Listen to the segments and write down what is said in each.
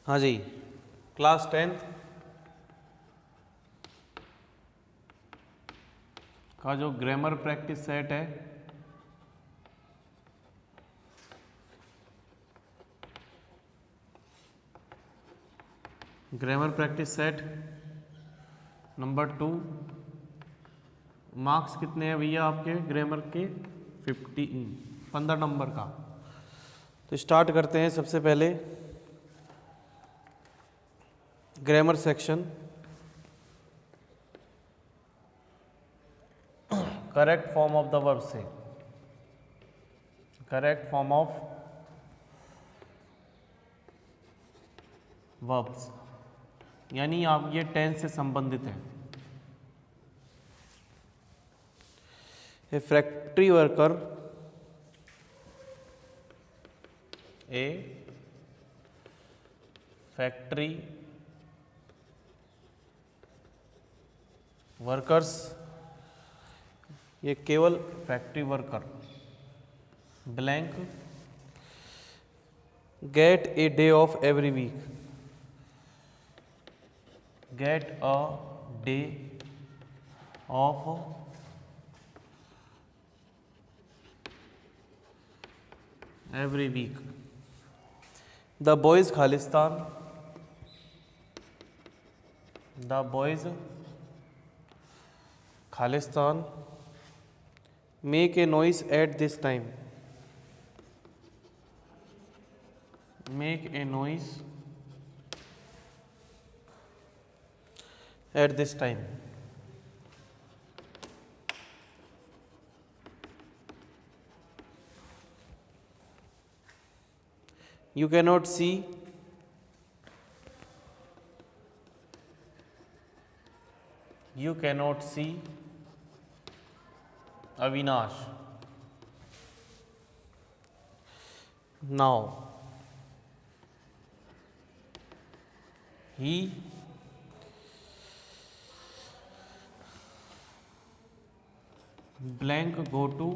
हाँ जी, class 10th का जो ग्रामर प्रैक्टिस सेट है grammar practice set number 2, marks कितने हैं भैया आपके ग्रामर के? 15 नंबर का। तो स्टार्ट करते हैं सबसे पहले grammar section. Correct form of the verb से, करेक्ट फॉर्म ऑफ वर्ब्स, यानी आप ये टेंस से संबंधित है। A factory worker, a factory workers, ये केवल factory worker, blank get a day off every week, get a day off every week. The boys Khalistan, the boys Khalistan make a noise at this time, make a noise at this time. You cannot see, you cannot see Avinash now, he blank go to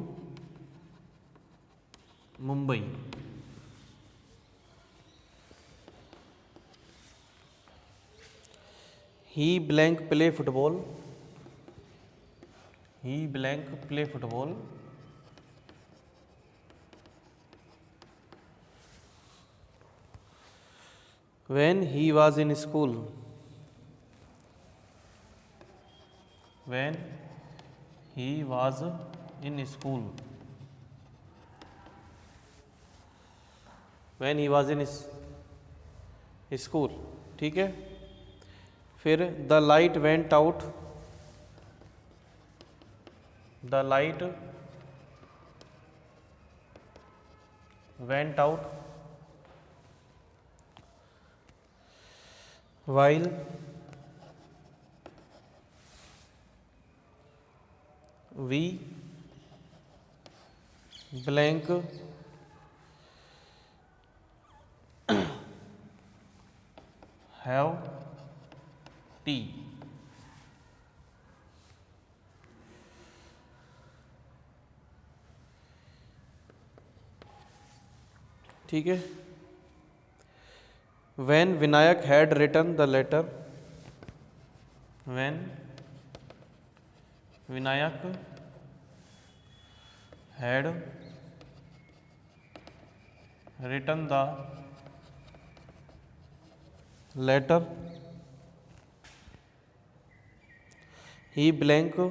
Mumbai, he blank play football, he blank play football when he was in school, when he was in school, when he was in school। ठीक है, फिर the light went out, the light went out while we blank have tea. ठीक है, when Vinayak had written the letter, when Vinayak had written the letter, he blank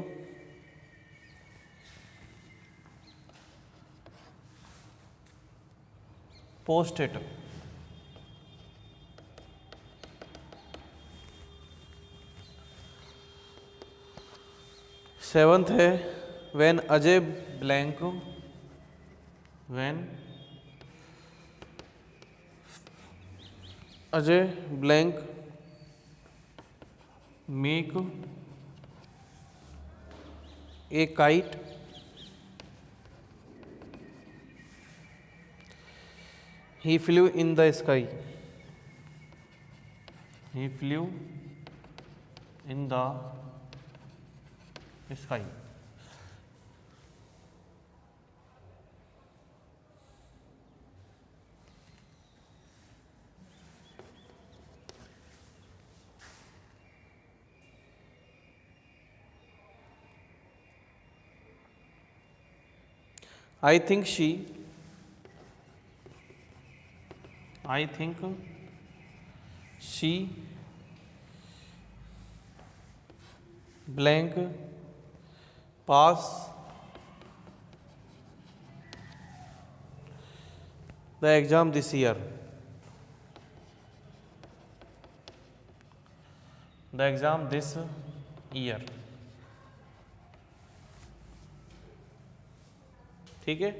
post it। Seventh है when Ajay blank, when Ajay blank make a kite, he flew in the sky, he flew in the sky। I think she, I think she blank pass the exam this year, the exam this year. ठीक है,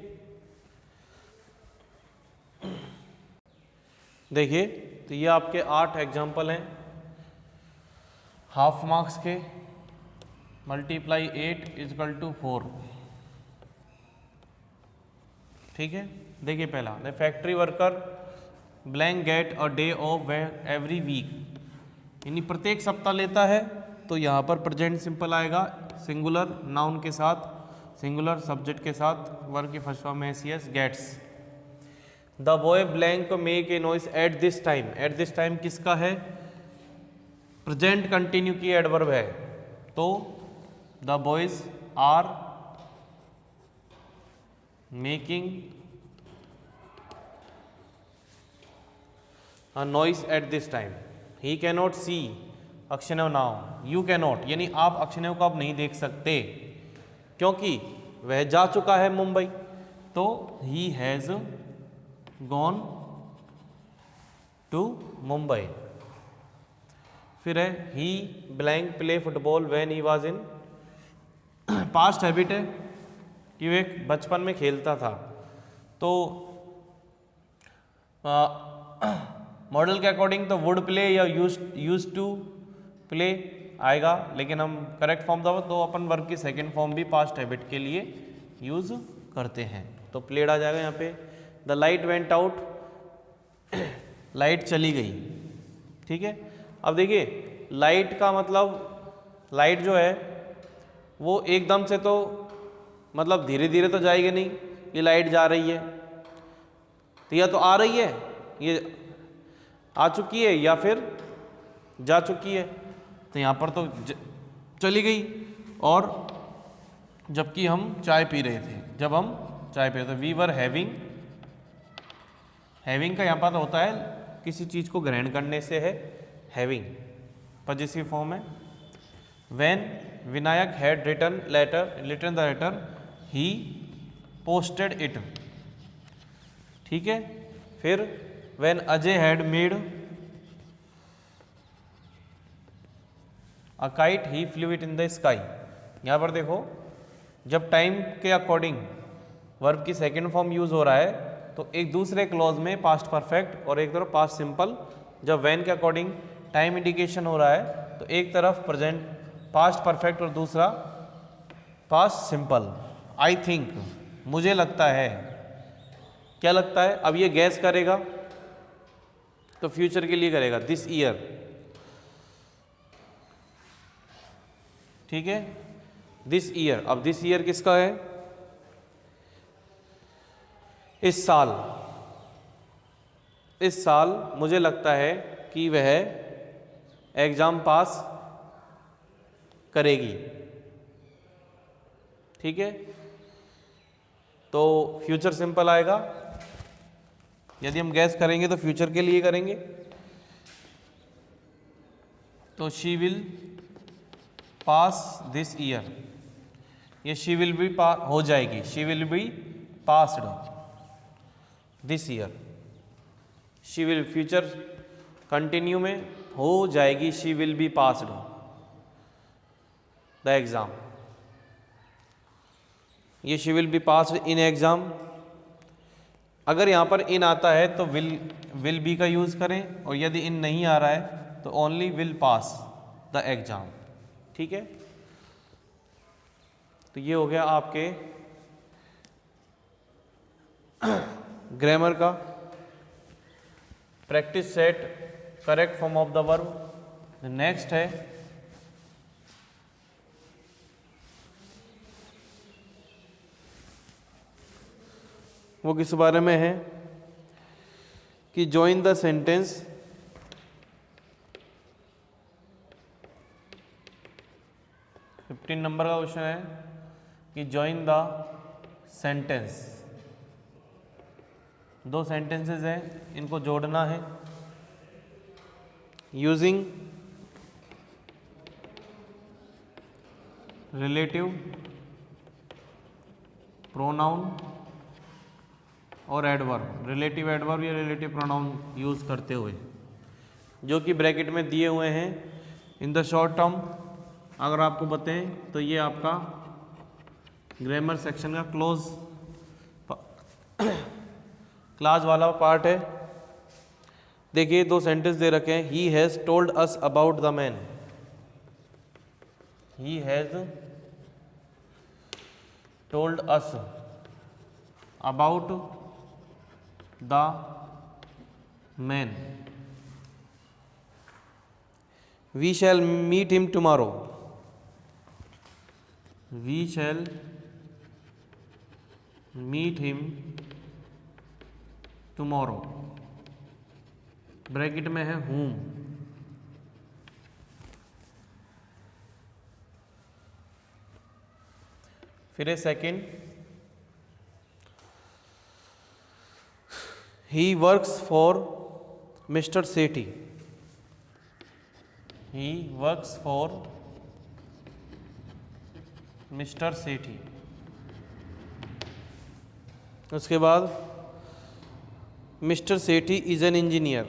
देखिए तो ये आपके 8 example हैं half marks के। Multiply 8 is equal to 4। ठीक है, देखिए पहला, the factory worker blank get a day off every week, यानी प्रत्येक सप्ताह लेता है। तो यहाँ पर प्रेजेंट सिंपल आएगा, सिंगुलर नाउन के साथ, सिंगुलर सब्जेक्ट के साथ, वर्ब के फर्स्ट फॉर्म में C S gets. The boy blank make a noise at this time, at this time किसका है, प्रेजेंट कंटिन्यू की एडवर्ब है। तो the boys are making a noise at this time. He cannot see अक्षरनव now, you cannot यानी आप अक्षरनव को आप नहीं देख सकते क्योंकि वह जा चुका है मुंबई। तो he has gone to Mumbai. फिर है he blank play football when he was in, past habit है कि वे बचपन में खेलता था। तो मॉडल के अकॉर्डिंग तो वुड प्ले या यूज टू प्ले आएगा, लेकिन हम करेक्ट फॉर्म दो तो अपन वर्ब की सेकंड फॉर्म भी पास्ट हैबिट के लिए यूज करते हैं। तो प्लेड आ जाएगा यहाँ पे। The light went out, light चली गई। ठीक है, अब देखिए लाइट का मतलब, लाइट जो है वो एकदम से तो मतलब धीरे धीरे तो जाएगी नहीं, ये लाइट जा रही है तो या तो आ रही है, ये आ चुकी है या फिर जा चुकी है। तो यहाँ पर तो चली गई, और जबकि हम चाय पी रहे थे, जब हम चाय पी रहे थे, वी वर हैविंग, हैविंग का यहाँ पर होता है किसी चीज़ को ग्रहण करने से है हैविंग, पॉजिटिव फॉर्म है। When Vinayak had written the letter he posted it. ठीक है, फिर when Ajay had made a kite he flew it in the sky. यहाँ पर देखो जब टाइम के अकॉर्डिंग वर्ब की सेकेंड फॉर्म यूज हो रहा है तो एक दूसरे क्लॉज में पास्ट परफेक्ट और एक तरफ पास्ट सिंपल। जब वैन के अकॉर्डिंग टाइम इंडिकेशन हो रहा है तो एक तरफ प्रेजेंट पास्ट परफेक्ट और दूसरा पास्ट सिंपल। आई थिंक, मुझे लगता है, क्या लगता है, अब ये गैस करेगा तो फ्यूचर के लिए करेगा, दिस ईयर। ठीक है, दिस ईयर, अब दिस ईयर किसका है, इस साल, इस साल मुझे लगता है कि वह एग्जाम पास करेगी। ठीक है, तो फ्यूचर सिंपल आएगा, यदि हम गैस करेंगे तो फ्यूचर के लिए करेंगे। तो she will pass this year, ये शी विल बी हो जाएगी, she will be passed this year. She will future continue में हो जाएगी, she will be passed the exam, ये she will be passed in exam. अगर यहाँ पर इन आता है तो विल बी का यूज़ करें, और यदि इन नहीं आ रहा है तो only will pass the exam. ठीक है, तो ये हो गया आपके ग्रामर का practice set, correct form of the verb. Next है वो किस बारे में है कि जॉइन द सेंटेंस, नंबर का क्वेश्चन है कि जॉइन द सेंटेंस। दो सेंटेंसेस हैं, इनको जोड़ना है यूजिंग रिलेटिव प्रोनाउन और एडवर्ब, रिलेटिव एडवर्ब या रिलेटिव प्रोनाउन यूज़ करते हुए, जो कि ब्रैकेट में दिए हुए हैं। इन द शॉर्ट टर्म अगर आपको बताएं तो ये आपका ग्रामर सेक्शन का क्लास वाला पार्ट है। देखिए दो सेंटेंस दे रखे हैं। He has told us about the man, he has told us about the man, we shall meet him tomorrow, we shall meet him tomorrow, bracket में है whom। फिर है second, he works for Mr Sethi, he works for Mr Sethi. उसके बाद Mr Sethi is an engineer,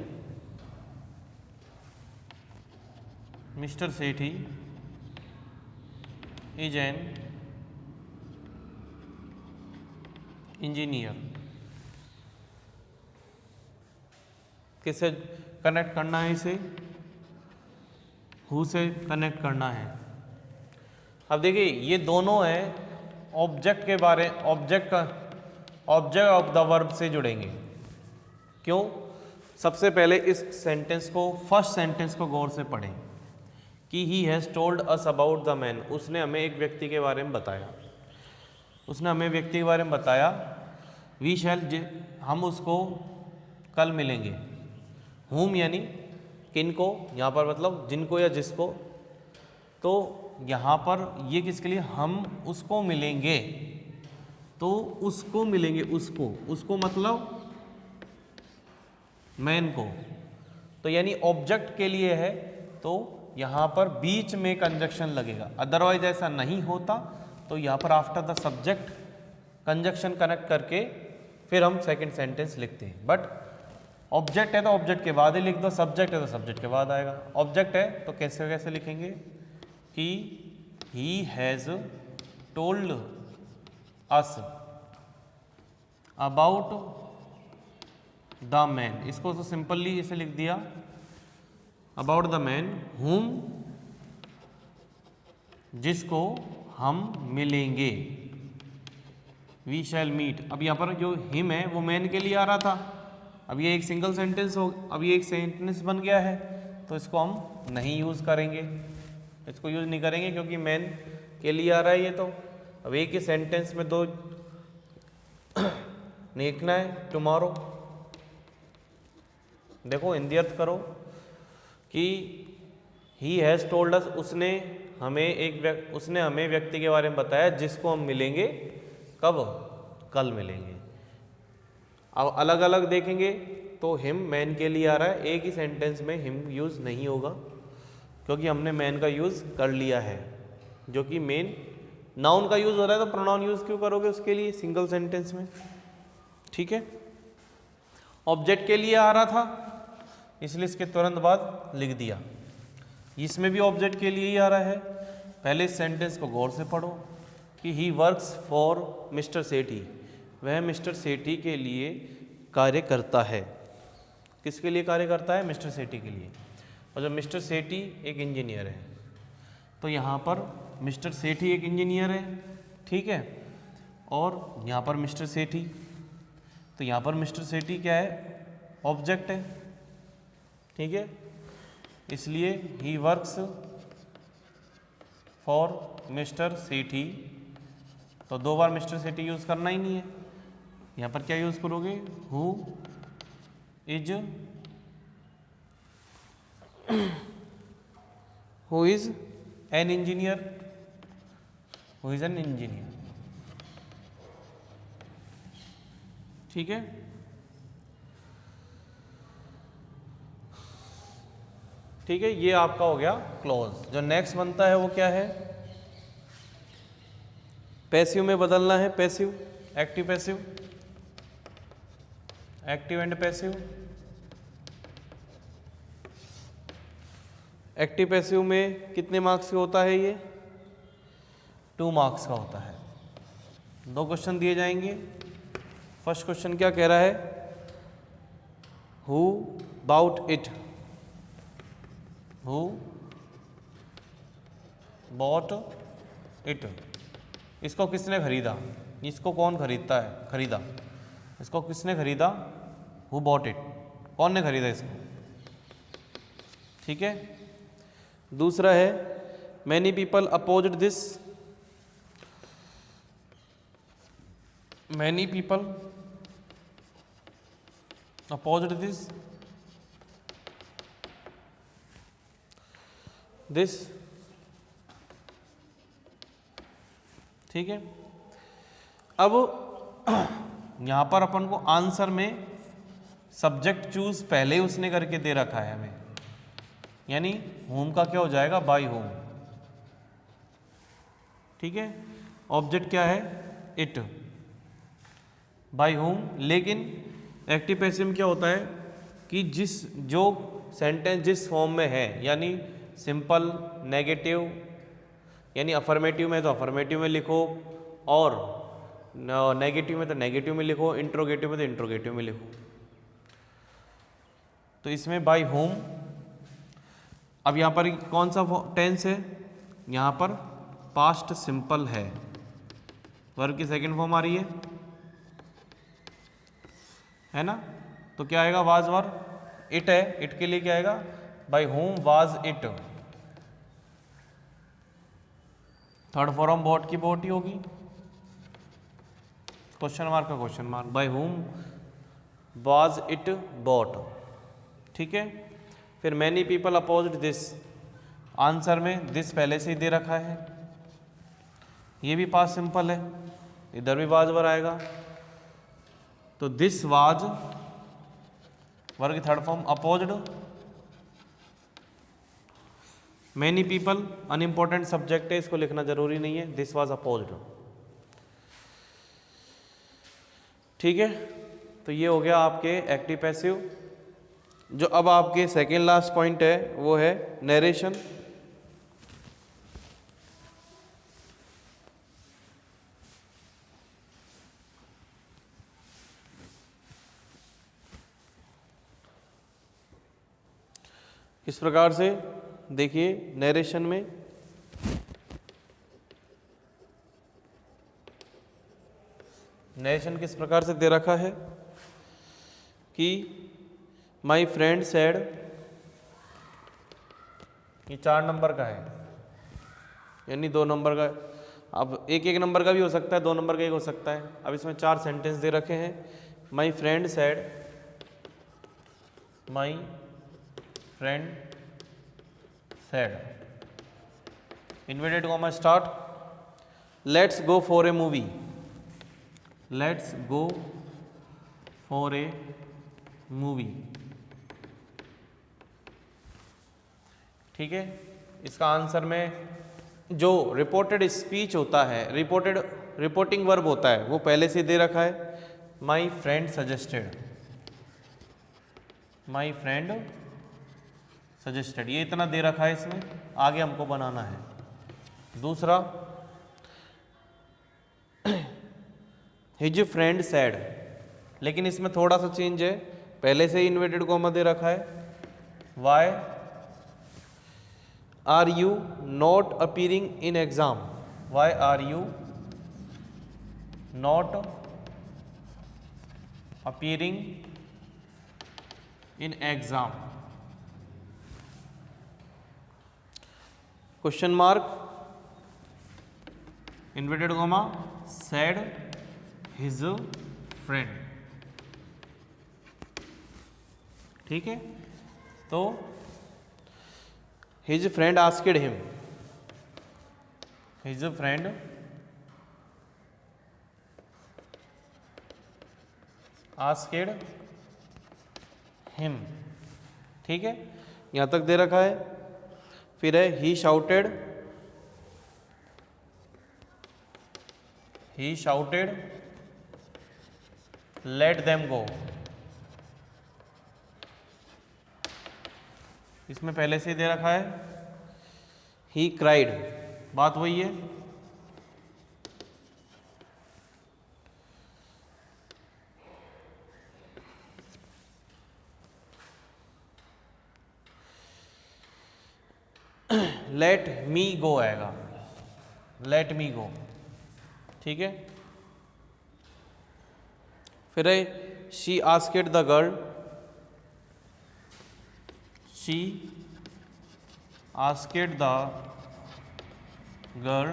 Mr Sethi is an engineer. किससे connect करना है इसे? हु से कनेक्ट करना है। अब देखिए ये दोनों हैं ऑब्जेक्ट के बारे, ऑब्जेक्ट ऑफ द वर्ब से जुड़ेंगे। क्यों? सबसे पहले इस सेंटेंस को, फर्स्ट सेंटेंस को गौर से पढ़ें कि ही has told us about the man, उसने हमें एक व्यक्ति के बारे में बताया, उसने हमें व्यक्ति के बारे में बताया। वी शैल, हम उसको कल मिलेंगे। हुम यानी किनको, यहाँ पर मतलब जिनको या जिसको। तो यहाँ पर ये किसके लिए? हम उसको मिलेंगे, तो उसको मिलेंगे, उसको मतलब मैन को। तो यानी ऑब्जेक्ट के लिए है, तो यहाँ पर बीच में कंजक्शन लगेगा। अदरवाइज ऐसा नहीं होता तो यहाँ पर after the subject conjunction connect करके फिर हम सेकंड सेंटेंस लिखते हैं। बट ऑब्जेक्ट है तो ऑब्जेक्ट के बाद ही लिख दो, सब्जेक्ट है तो सब्जेक्ट के बाद आएगा। ऑब्जेक्ट है तो कैसे कैसे लिखेंगे कि ही has told us about the man, इसको तो सिंपली इसे लिख दिया अबाउट द मैन हुम, जिसको हम मिलेंगे। वी शैल मीट, अब यहाँ पर जो हिम है वो मैन के लिए आ रहा था, अब ये एक सिंगल सेंटेंस हो, अब ये एक सेंटेंस बन गया है, तो इसको हम नहीं यूज़ करेंगे, इसको यूज़ नहीं करेंगे क्योंकि मैन के लिए आ रहा है ये। तो अब एक ही सेंटेंस में दो लिखना है, टुमारो। देखो हिंदी अर्थ करो कि ही हैज़ टोल्ड अस, उसने हमें व्यक्ति के बारे में बताया जिसको हम मिलेंगे, कब? कल मिलेंगे। अब अलग अलग देखेंगे तो हिम मैन के लिए आ रहा है, एक ही सेंटेंस में हिम यूज़ नहीं होगा क्योंकि हमने मैन का यूज़ कर लिया है, जो कि मेन नाउन का यूज़ हो रहा है, तो प्रोनाउन यूज़ क्यों करोगे उसके लिए सिंगल सेंटेंस में? ठीक है। ऑब्जेक्ट के लिए आ रहा था इसलिए इसके तुरंत बाद लिख दिया। इसमें भी ऑब्जेक्ट के लिए ही आ रहा है। पहले इस सेंटेंस को गौर से पढ़ो कि ही वर्क्स फॉर मिस्टर सेठी, वह मिस्टर सेठी के लिए कार्य करता है। किसके लिए कार्य करता है? मिस्टर सेठी के लिए। और जब मिस्टर सेठी एक इंजीनियर है, तो यहाँ पर मिस्टर सेठी एक इंजीनियर है, ठीक है। और यहाँ पर मिस्टर सेठी, तो यहाँ पर मिस्टर सेठी क्या है? ऑब्जेक्ट है, ठीक है। इसलिए ही वर्क्स फॉर मिस्टर सेठी, तो दो बार मिस्टर सेठी यूज़ करना ही नहीं है। यहाँ पर क्या यूज़ करोगे? Who is an engineer, who is an engineer, ठीक है। ठीक है, ये आपका हो गया क्लोज। जो नेक्स्ट बनता है वो क्या है, पैसिव में बदलना है। Passive, active passive, active and passive. Active passive में कितने मार्क्स का होता है ये, 2 मार्क्स का होता है। 2 क्वेश्चन दिए जाएंगे। फर्स्ट क्वेश्चन क्या कह रहा है, who bought it, who bought it, इसको किसने खरीदा, इसको कौन खरीदता है, खरीदा, इसको किसने खरीदा, हु बॉट इट, कौन ने खरीदा इसको, ठीक है। दूसरा है many people opposed this, many people opposed this, ठीक है। अब यहां पर अपन को आंसर में सब्जेक्ट चूज पहले ही उसने करके दे रखा है हमें, यानी होम का क्या हो जाएगा, बाय होम, ठीक है। ऑब्जेक्ट क्या है, इट, बाय होम। लेकिन एक्टिव पैसिव में क्या होता है कि जो सेंटेंस जिस फॉर्म में है, यानी सिंपल, नेगेटिव, यानी अफर्मेटिव में तो अफर्मेटिव में लिखो, और नेगेटिव में तो नेगेटिव में लिखो, इंट्रोगेटिव में तो इंट्रोगेटिव में लिखो। तो इसमें बाय होम। अब यहाँ पर कौन सा टेंस है, यहाँ पर पास्ट सिंपल है, वर्ब की सेकंड फॉर्म आ रही है ना। तो क्या आएगा, वाज वर, इट है, इट के लिए क्या आएगा, by whom was it. Third form bought की बॉट ही होगी, क्वेश्चन मार्क का question mark, by whom was it bought, ठीक है। फिर many people opposed this, answer में दिस पहले से ही दे रखा है, ये भी पास्ट सिंपल है, इधर भी वाज वर आएगा। तो दिस वाज, वर्ग की third form opposed, many people unimportant subject है, इसको लिखना जरूरी नहीं है, दिस वाज अपोज्ड, ठीक है। तो ये हो गया आपके एक्टिव पैसिव। जो अब आपके सेकेंड लास्ट पॉइंट है वो है नरेशन। किस प्रकार से, देखिए नरेशन में नरेशन किस प्रकार से दे रखा है कि माई फ्रेंड सेड, ये 4 नंबर का है, यानी 2 नंबर का, अब एक नंबर का भी हो सकता है, 2 नंबर का एक हो सकता है। अब इसमें 4 सेंटेंस दे रखे हैं। My friend said, my friend said, inverted comma start, let's go for a movie, let's go for a movie, ठीक है। इसका आंसर में जो रिपोर्टेड स्पीच होता है, रिपोर्टिंग वर्ब होता है, वो पहले से दे रखा है, my friend suggested, my friend suggested, ये इतना दे रखा है इसमें, आगे हमको बनाना है। दूसरा हिज फ्रेंड सैड, लेकिन इसमें थोड़ा सा चेंज है, पहले से ही इन्वर्टेड कॉमा दे रखा है, why are you not appearing in exam, why are you not appearing in exam, question mark, inverted comma, said his friend, ठीक है। तो his friend asked him, his friend asked him, ठीक है। यहाँ तक दे रखा है। फिर है he shouted let them go. इसमें पहले से ही दे रखा है ही क्राइड, बात वही है। लेट मी गो आएगा, लेट मी गो, ठीक है। फिर है she asked the girl, she asked the girl,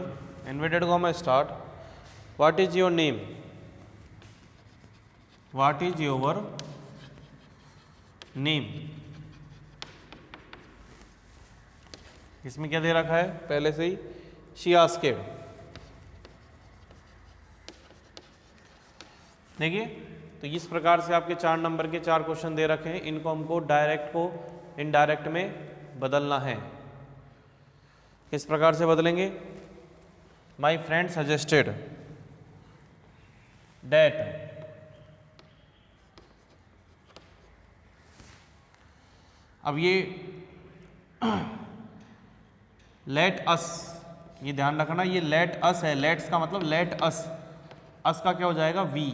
inverted comma start, what is your name, what is your name. इसमें क्या दे रखा है पहले से ही, शी आस्क्ड। देखिए, तो इस प्रकार से आपके 4 नंबर के 4 क्वेश्चन दे रखे हैं। इनको हमको डायरेक्ट को इनडायरेक्ट में बदलना है। किस प्रकार से बदलेंगे? माई फ्रेंड सजेस्टेड डेट, अब ये लेट अस, ये ध्यान रखना, ये लेट अस है। लेट्स का मतलब लेट अस, अस का क्या हो जाएगा वी,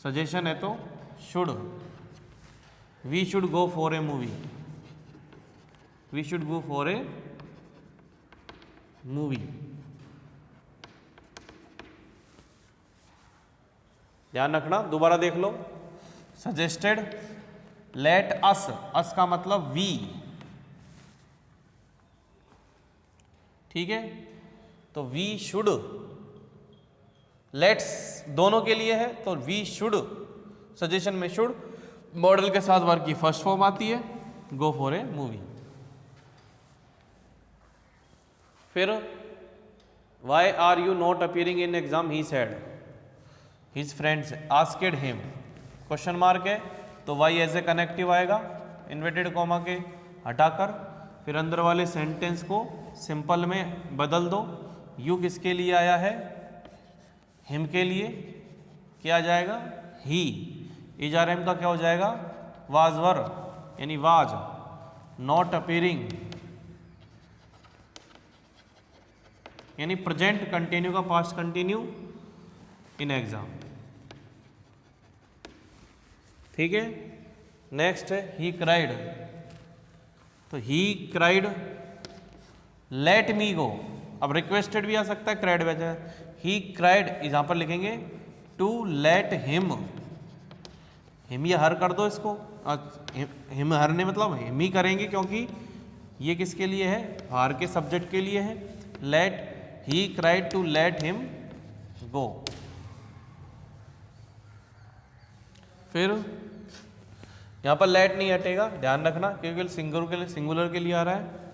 सजेशन है तो should, we should go for a movie, we should go for a movie. ध्यान रखना, दोबारा देख लो, सजेस्टेड लेट अस का मतलब वी, ठीक है। तो वी शुड, लेट्स दोनों के लिए है तो वी शुड, सजेशन में शुड, मॉडल के साथ वर्क की फर्स्ट फॉर्म आती है, गो फॉर ए मूवी। फिर why are you not appearing in exam, he said, his friends asked him, question mark है तो वाई एज ए कनेक्टिव आएगा, इन्वर्टेड कॉमा के हटाकर। फिर अंदर वाले सेंटेंस को सिंपल में बदल दो, यू किसके लिए आया है, हिम के लिए, क्या आ जाएगा ही, इजारम का क्या हो जाएगा वाज वर, यानी वाज नॉट अपीयरिंग, यानी प्रेजेंट कंटिन्यू का पास्ट कंटिन्यू इन एग्जाम, ठीक है। नेक्स्ट है ही क्राइड, तो ही क्राइड लेट मी गो, अब रिक्वेस्टेड भी आ सकता है, क्राइड वजह, ही क्राइड यहां पर लिखेंगे टू लेट हिम, हिम या हर कर दो इसको, हिम हर ने मतलब हिम ही करेंगे क्योंकि ये किसके लिए है, हार के सब्जेक्ट के लिए है। Let he cried to let him go. फिर यहां पर लेट नहीं हटेगा, ध्यान रखना, क्योंकि सिंगुलर के लिए आ रहा है।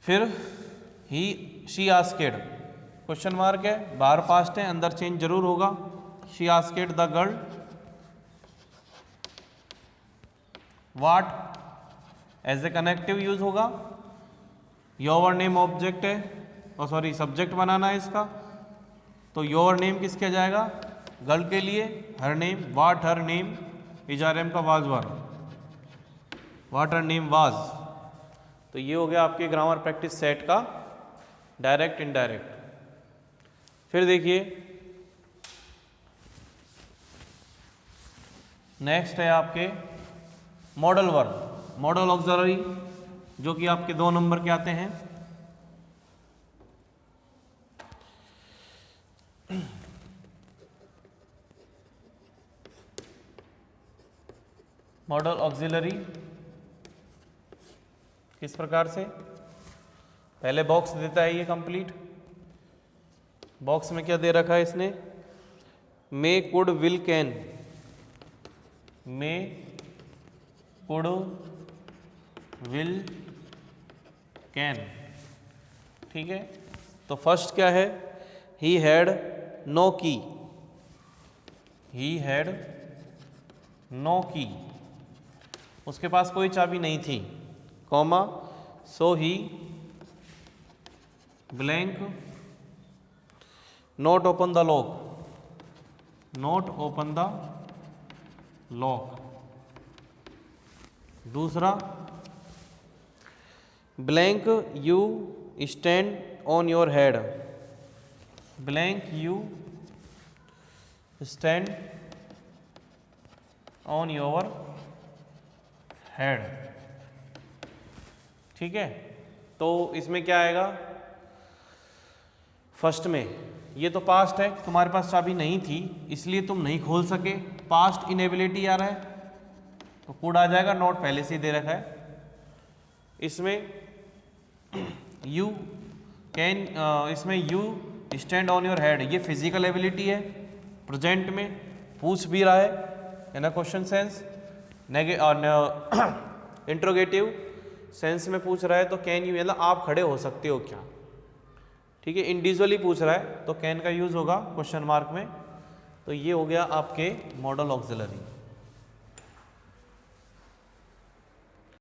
फिर he she asked, question mark है, बाहर पास्ट है, अंदर चेंज जरूर होगा, she asked the girl what, as a connective use होगा, योर नेम ऑब्जेक्ट है, और सॉरी सब्जेक्ट बनाना है इसका, तो योर नेम किसके जाएगा, गर्ल के लिए, her name, what her name, इजारम का was her, what her name was. तो ये हो गया आपके ग्रामर प्रैक्टिस सेट का डायरेक्ट इनडायरेक्ट। फिर देखिए नेक्स्ट है आपके मॉडल वर्ब, मॉडल ऑक्सिलरी, जो कि आपके 2 नंबर के आते हैं। मॉडल ऑक्सिलरी किस प्रकार से, पहले बॉक्स देता है ये कंप्लीट, बॉक्स में क्या दे रखा है इसने, may could will can, may could will can, ठीक है। तो फर्स्ट क्या है, ही हैड नो की, ही हैड नो की, उसके पास कोई चाबी नहीं थी, comma so he blank not open the lock, not open the lock. दूसरा, blank you stand on your head, blank you stand on your head. ठीक है, तो इसमें क्या आएगा, फर्स्ट में ये तो पास्ट है, तुम्हारे पास चाबी नहीं थी इसलिए तुम नहीं खोल सके, पास्ट इनेबिलिटी आ रहा है तो कोड आ जाएगा, नोट पहले से ही दे रखा है। इसमें यू कैन, इसमें you stand on your head, ये फिजिकल एबिलिटी है, प्रेजेंट में पूछ भी रहा है ना क्वेश्चन सेंस, इंट्रोगेटिव सेंस में पूछ रहा है तो कैन यू, मतलब आप खड़े हो सकते हो क्या। ठीक है, इंडिविजुअली पूछ रहा है तो कैन का यूज होगा क्वेश्चन मार्क में। तो ये हो गया आपके मॉडल ऑक्सिलरी।